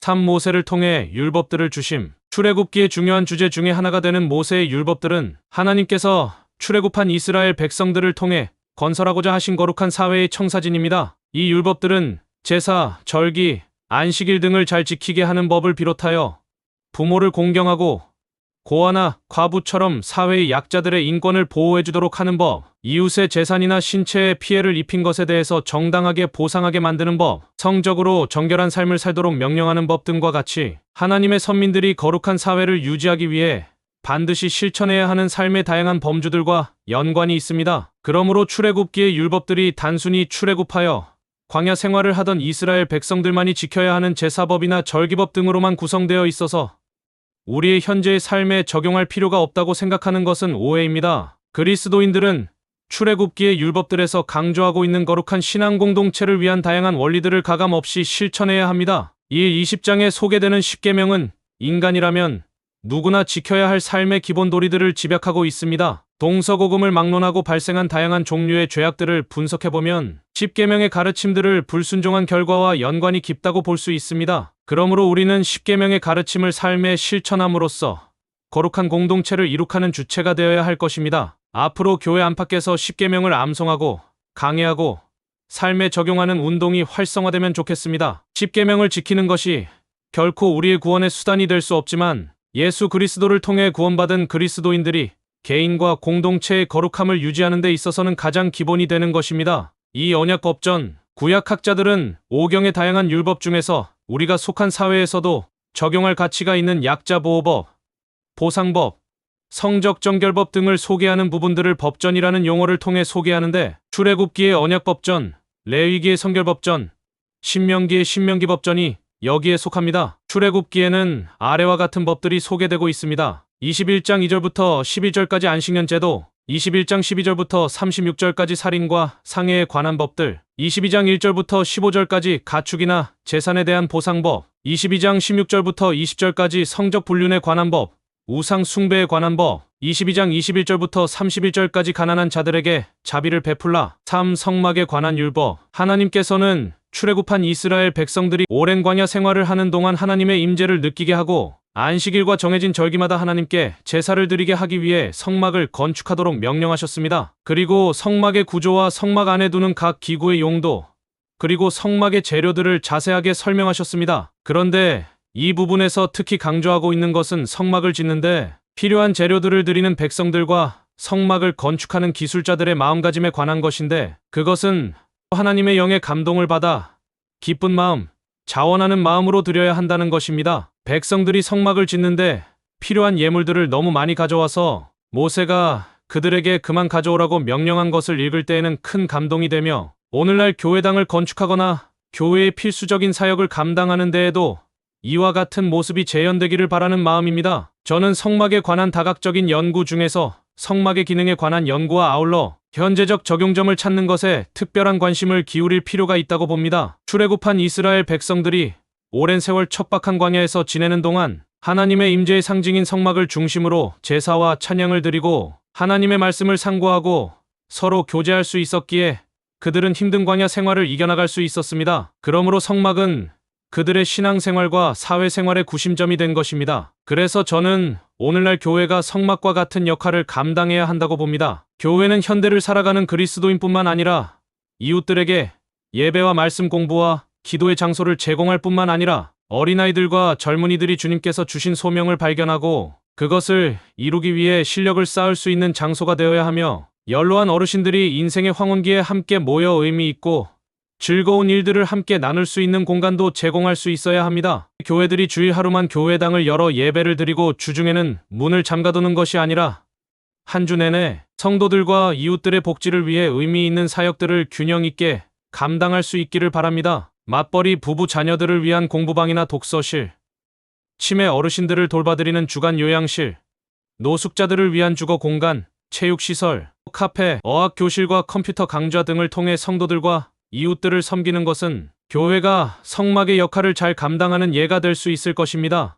3. 모세를 통해 율법들을 주심. 출애굽기의 중요한 주제 중에 하나가 되는 모세의 율법들은 하나님께서 출애굽한 이스라엘 백성들을 통해 건설하고자 하신 거룩한 사회의 청사진입니다. 이 율법들은 제사, 절기, 안식일 등을 잘 지키게 하는 법을 비롯하여 부모를 공경하고 고아나 과부처럼 사회의 약자들의 인권을 보호해주도록 하는 법, 이웃의 재산이나 신체에 피해를 입힌 것에 대해서 정당하게 보상하게 만드는 법, 성적으로 정결한 삶을 살도록 명령하는 법 등과 같이 하나님의 선민들이 거룩한 사회를 유지하기 위해 반드시 실천해야 하는 삶의 다양한 범주들과 연관이 있습니다. 그러므로 출애굽기의 율법들이 단순히 출애굽하여 광야 생활을 하던 이스라엘 백성들만이 지켜야 하는 제사법이나 절기법 등으로만 구성되어 있어서 우리의 현재의 삶에 적용할 필요가 없다고 생각하는 것은 오해입니다. 그리스도인들은 출애굽기의 율법들에서 강조하고 있는 거룩한 신앙 공동체를 위한 다양한 원리들을 가감없이 실천해야 합니다. 이 20장에 소개되는 십계명은 인간이라면 누구나 지켜야 할 삶의 기본 도리들을 집약하고 있습니다. 동서고금을 막론하고 발생한 다양한 종류의 죄악들을 분석해보면 십계명의 가르침들을 불순종한 결과와 연관이 깊다고 볼 수 있습니다. 그러므로 우리는 십계명의 가르침을 삶에 실천함으로써 거룩한 공동체를 이룩하는 주체가 되어야 할 것입니다. 앞으로 교회 안팎에서 십계명을 암송하고 강해하고 삶에 적용하는 운동이 활성화되면 좋겠습니다. 십계명을 지키는 것이 결코 우리의 구원의 수단이 될 수 없지만 예수 그리스도를 통해 구원받은 그리스도인들이 개인과 공동체의 거룩함을 유지하는 데 있어서는 가장 기본이 되는 것입니다. 이 언약법전, 구약학자들은 오경의 다양한 율법 중에서 우리가 속한 사회에서도 적용할 가치가 있는 약자보호법, 보상법, 성적정결법 등을 소개하는 부분들을 법전이라는 용어를 통해 소개하는데 출애굽기의 언약법전, 레위기의 성결법전, 신명기의 신명기법전이 여기에 속합니다. 출애굽기에는 아래와 같은 법들이 소개되고 있습니다. 21장 2절부터 11절까지 안식년 제도, 21장 12절부터 36절까지 살인과 상해에 관한 법들, 22장 1절부터 15절까지 가축이나 재산에 대한 보상법, 22장 16절부터 20절까지 성적 불륜에 관한 법, 우상 숭배에 관한 법, 22장 21절부터 31절까지 가난한 자들에게 자비를 베풀라. 3. 성막에 관한 율법. 하나님께서는 출애굽한 이스라엘 백성들이 오랜 광야 생활을 하는 동안 하나님의 임재를 느끼게 하고 안식일과 정해진 절기마다 하나님께 제사를 드리게 하기 위해 성막을 건축하도록 명령하셨습니다. 그리고 성막의 구조와 성막 안에 두는 각 기구의 용도, 그리고 성막의 재료들을 자세하게 설명하셨습니다. 그런데 이 부분에서 특히 강조하고 있는 것은 성막을 짓는데 필요한 재료들을 드리는 백성들과 성막을 건축하는 기술자들의 마음가짐에 관한 것인데 그것은 하나님의 영의 감동을 받아 기쁜 마음, 자원하는 마음으로 드려야 한다는 것입니다. 백성들이 성막을 짓는데 필요한 예물들을 너무 많이 가져와서 모세가 그들에게 그만 가져오라고 명령한 것을 읽을 때에는 큰 감동이 되며 오늘날 교회당을 건축하거나 교회의 필수적인 사역을 감당하는 데에도 이와 같은 모습이 재현되기를 바라는 마음입니다. 저는 성막에 관한 다각적인 연구 중에서 성막의 기능에 관한 연구와 아울러 현재적 적용점을 찾는 것에 특별한 관심을 기울일 필요가 있다고 봅니다. 출애굽한 이스라엘 백성들이 오랜 세월 척박한 광야에서 지내는 동안 하나님의 임재의 상징인 성막을 중심으로 제사와 찬양을 드리고 하나님의 말씀을 상고하고 서로 교제할 수 있었기에 그들은 힘든 광야 생활을 이겨나갈 수 있었습니다. 그러므로 성막은 그들의 신앙생활과 사회생활의 구심점이 된 것입니다. 그래서 저는 오늘날 교회가 성막과 같은 역할을 감당해야 한다고 봅니다. 교회는 현대를 살아가는 그리스도인뿐만 아니라 이웃들에게 예배와 말씀 공부와 기도의 장소를 제공할 뿐만 아니라 어린아이들과 젊은이들이 주님께서 주신 소명을 발견하고 그것을 이루기 위해 실력을 쌓을 수 있는 장소가 되어야 하며 연로한 어르신들이 인생의 황혼기에 함께 모여 의미 있고 즐거운 일들을 함께 나눌 수 있는 공간도 제공할 수 있어야 합니다. 교회들이 주일 하루만 교회당을 열어 예배를 드리고 주중에는 문을 잠가두는 것이 아니라 한 주 내내 성도들과 이웃들의 복지를 위해 의미 있는 사역들을 균형 있게 감당할 수 있기를 바랍니다. 맞벌이 부부 자녀들을 위한 공부방이나 독서실, 치매 어르신들을 돌봐드리는 주간 요양실, 노숙자들을 위한 주거 공간, 체육시설, 카페, 어학교실과 컴퓨터 강좌 등을 통해 성도들과 이웃들을 섬기는 것은 교회가 성막의 역할을 잘 감당하는 예가 될 수 있을 것입니다.